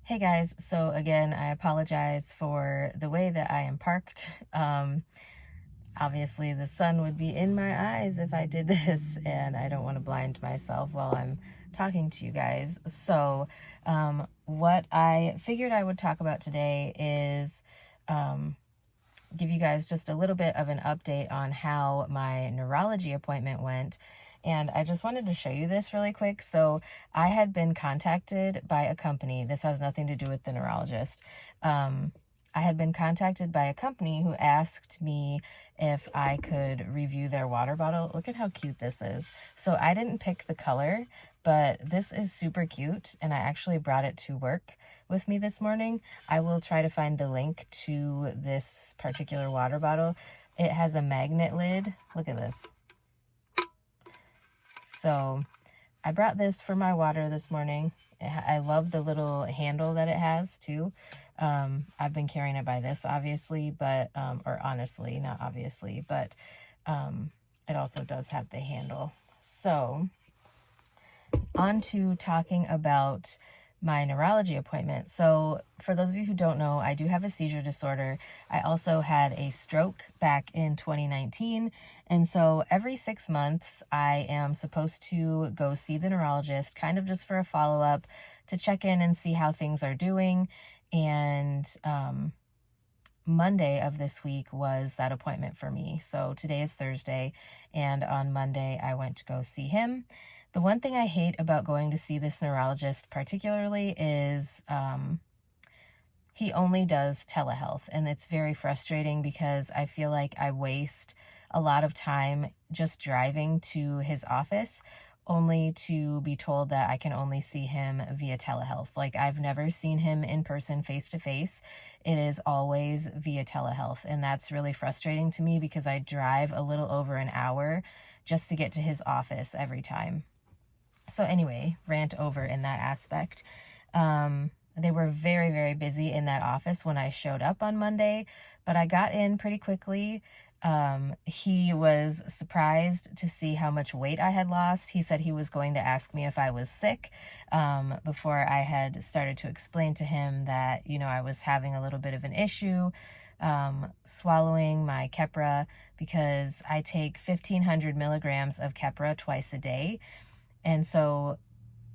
Hey guys, so again, I apologize for the way that I am parked. Obviously, the sun would be in my eyes if I did this, and I don't want to blind myself while I'm talking to you guys. So, what I figured I would talk about today is give you guys just a little bit of an update on how my neurology appointment went. And I just wanted to show you this really quick. So I had been contacted by a company. This has nothing to do with the neurologist. I had been contacted by a company who asked me if I could review their water bottle. Look at how cute this is. So I didn't pick the color, but this is super cute, and I actually brought it to work with me this morning. I will try to find the link to this particular water bottle. It has a magnet lid. Look at this. So I brought this for my water this morning. I love the little handle that it has too. I've been carrying it by this, obviously, but, or honestly, not obviously, but it also does have the handle. So on to talking about my neurology appointment. So for those of you who don't know, I do have a seizure disorder. I also had a stroke back in 2019. And so every 6 months, I am supposed to go see the neurologist, kind of just for a follow-up to check in and see how things are doing. And Monday of this week was that appointment for me. So today is Thursday, and on Monday I went to go see him. The one thing I hate about going to see this neurologist particularly is he only does telehealth, and it's very frustrating because I feel like I waste a lot of time just driving to his office only to be told that I can only see him via telehealth. Like, I've never seen him in person face to face. It is always via telehealth, and that's really frustrating to me because I drive a little over an hour just to get to his office every time. So anyway, rant over in that aspect. They were very, very busy in that office when I showed up on Monday, but I got in pretty quickly. He was surprised to see how much weight I had lost. He said he was going to ask me if I was sick, before I had started to explain to him that, I was having a little bit of an issue swallowing my Keppra, because I take 1,500 milligrams of Keppra twice a day. And so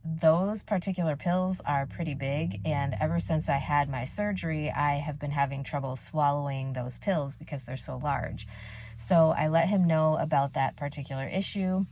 those particular pills are pretty big, and ever since I had my surgery, I have been having trouble swallowing those pills because they're so large. So I let him know about that particular issue,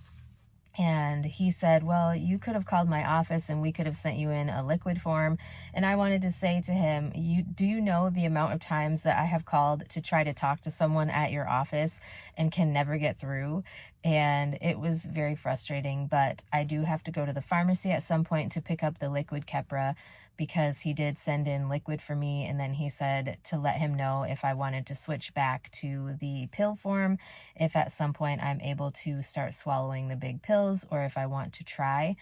and he said, well, you could have called my office and we could have sent you in a liquid form. And I wanted to say to him, do you know the amount of times that I have called to try to talk to someone at your office and can never get through? And it was very frustrating, but I do have to go to the pharmacy at some point to pick up the liquid Keppra, because he did send in liquid for me, and then he said to let him know if I wanted to switch back to the pill form, if at some point I'm able to start swallowing the big pills, or if I want to try.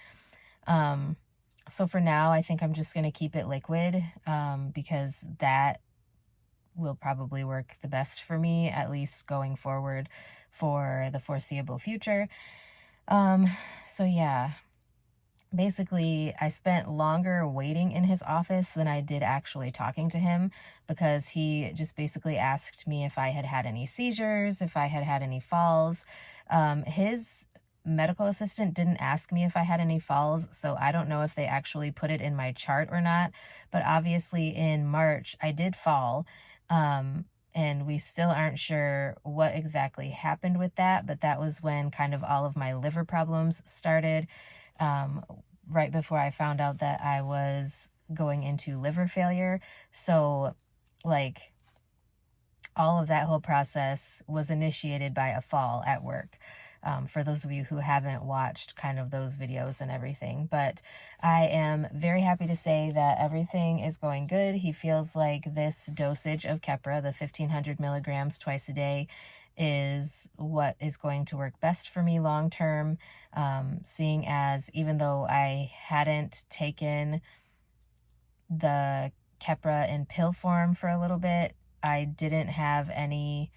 So for now, I think I'm just going to keep it liquid, because that will probably work the best for me, at least going forward for the foreseeable future. So yeah. Basically, I spent longer waiting in his office than I did actually talking to him, because he just basically asked me if I had had any seizures, if I had had any falls. His medical assistant didn't ask me if I had any falls, so I don't know if they actually put it in my chart or not. But obviously in March, I did fall. And we still aren't sure what exactly happened with that, but that was when kind of all of my liver problems started. Right before I found out that I was going into liver failure. So, like, all of that whole process was initiated by a fall at work. For those of you who haven't watched kind of those videos and everything. But I am very happy to say that everything is going good. He feels like this dosage of Keppra, the 1,500 milligrams twice a day, is what is going to work best for me long term, seeing as even though I hadn't taken the Keppra in pill form for a little bit, I didn't have any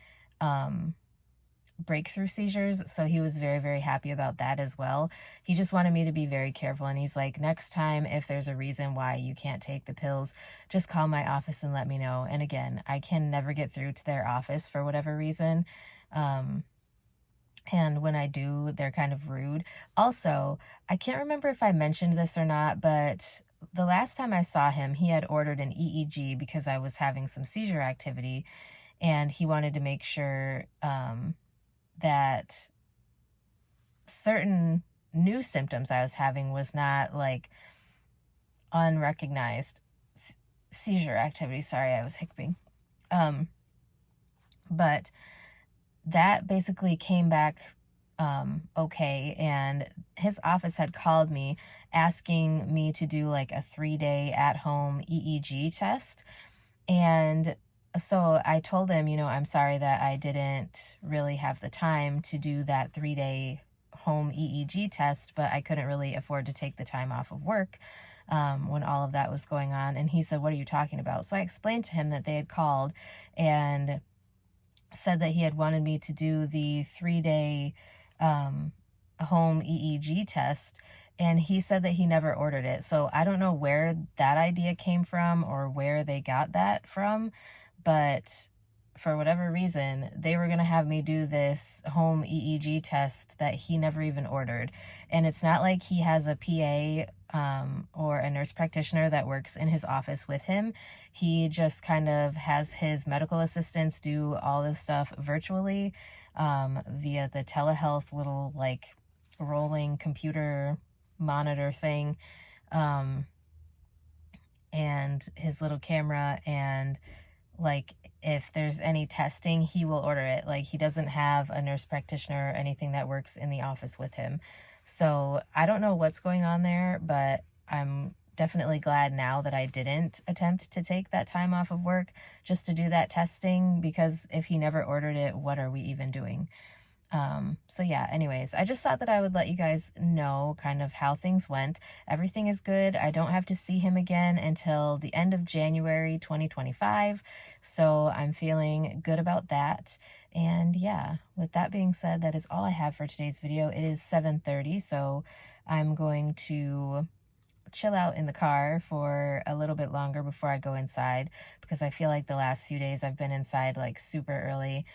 breakthrough seizures, so he was very, very happy about that as well. He just wanted me to be very careful, and he's like, next time, if there's a reason why you can't take the pills, just call my office and let me know. And again, I can never get through to their office for whatever reason. And when I do, they're kind of rude. Also, I can't remember if I mentioned this or not, but the last time I saw him, he had ordered an EEG because I was having some seizure activity, and he wanted to make sure that certain new symptoms I was having was not like unrecognized seizure activity. Sorry, I was hiccuping. But that basically came back okay, and his office had called me asking me to do like a 3-day at-home EEG test. And so I told him, I'm sorry that I didn't really have the time to do that 3-day home EEG test, but I couldn't really afford to take the time off of work when all of that was going on. And he said, "What are you talking about?" So I explained to him that they had called and said that he had wanted me to do the 3-day home EEG test, and he said that he never ordered it. So I don't know where that idea came from or where they got that from, but for whatever reason, they were going to have me do this home EEG test that he never even ordered. And it's not like he has a PA or a nurse practitioner that works in his office with him. He just kind of has his medical assistants do all this stuff virtually via the telehealth little like rolling computer monitor thing, and his little camera, and like if there's any testing, he will order it. Like he doesn't have a nurse practitioner or anything that works in the office with him. So I don't know what's going on there, but I'm definitely glad now that I didn't attempt to take that time off of work just to do that testing, because if he never ordered it, what are we even doing? So yeah, anyways, I just thought that I would let you guys know kind of how things went. Everything is good. I don't have to see him again until the end of January 2025. So I'm feeling good about that. And yeah, with that being said, that is all I have for today's video. It is 7:30, so I'm going to chill out in the car for a little bit longer before I go inside, because I feel like the last few days I've been inside like super early.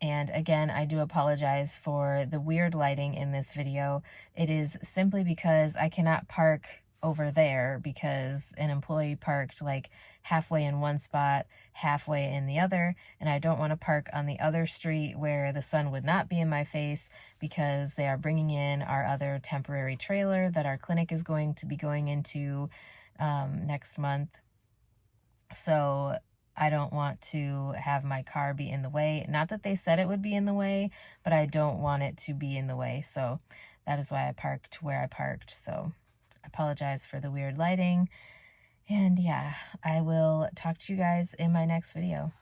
And again, I do apologize for the weird lighting in this video. It is simply because I cannot park over there because an employee parked like halfway in one spot, halfway in the other, and I don't want to park on the other street where the sun would not be in my face, because they are bringing in our other temporary trailer that our clinic is going to be going into next month. So I don't want to have my car be in the way. Not that they said it would be in the way, but I don't want it to be in the way. So that is why I parked where I parked. So I apologize for the weird lighting. And yeah, I will talk to you guys in my next video.